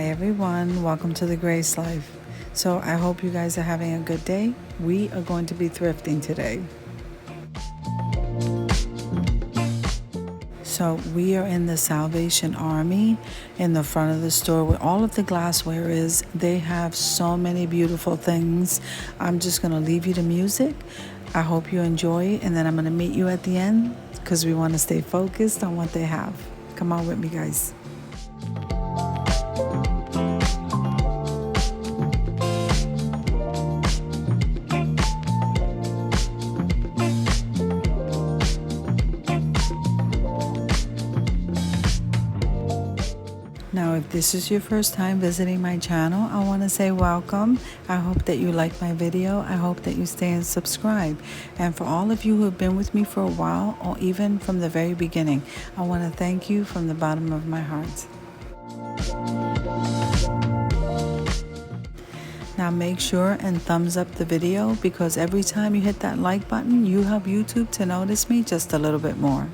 everyone, welcome to the Grace Life. So I hope you guys are having a good day. We are going to be thrifting today. So we are in the Salvation Army in the front of the store where all of the glassware is. They have so many beautiful things. I'm just going to leave you the music. I hope you enjoy, and then I'm going to meet you at the end because we want to stay focused on what they have. Come on with me, guys. Now, if this is your first time visiting my channel, I want to say welcome. I hope that you like my video. I hope that you stay and subscribe. And for all of you who have been with me for a while, or even from the very beginning, I want to thank you from the bottom of my heart. Now make sure and thumbs up the video, because every time you hit that like button, you help YouTube to notice me just a little bit more.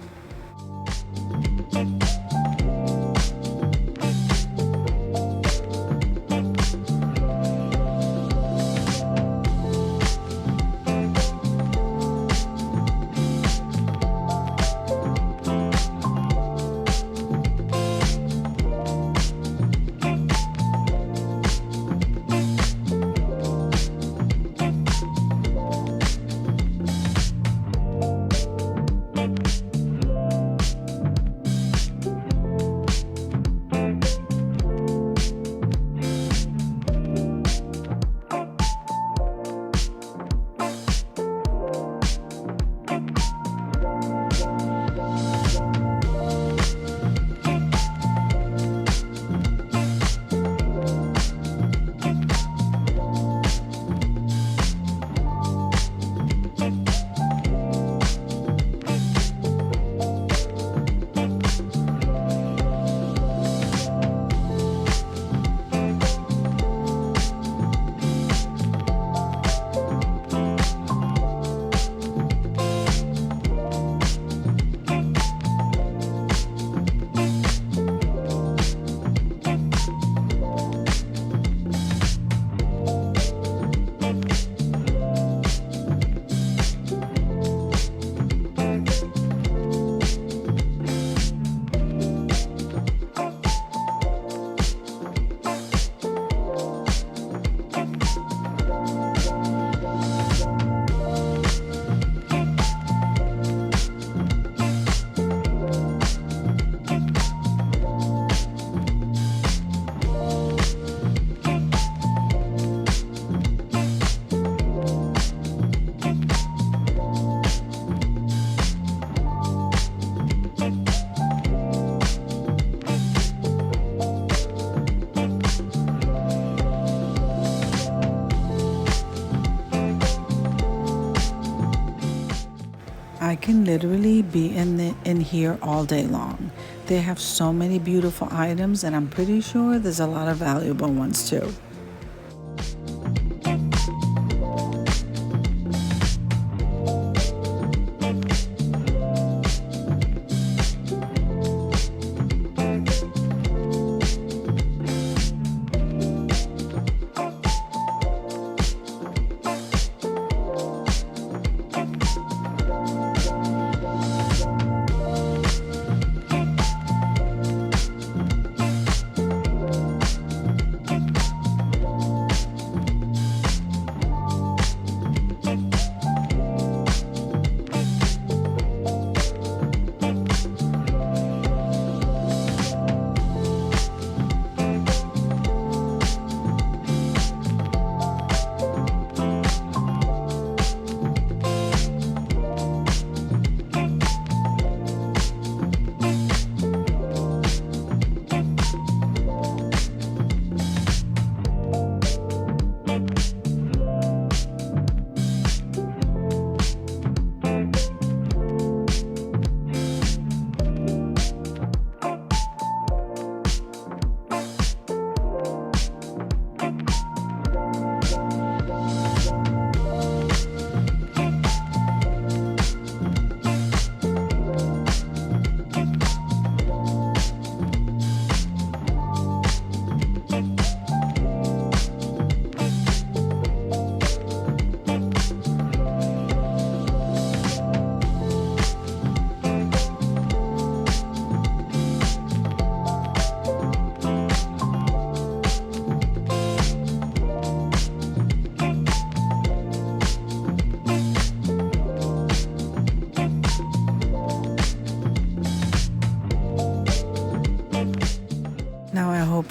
I can literally be in here all day long. They have so many beautiful items, and I'm pretty sure there's a lot of valuable ones too.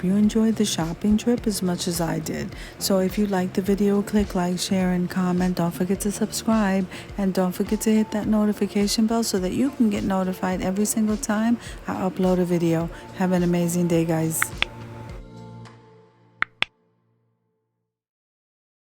hope you enjoyed the shopping trip as much as I did. So if you liked the video, click like, share, and comment. Don't forget to subscribe, and don't forget to hit that notification bell so that you can get notified every single time I upload a video. Have an amazing day, guys.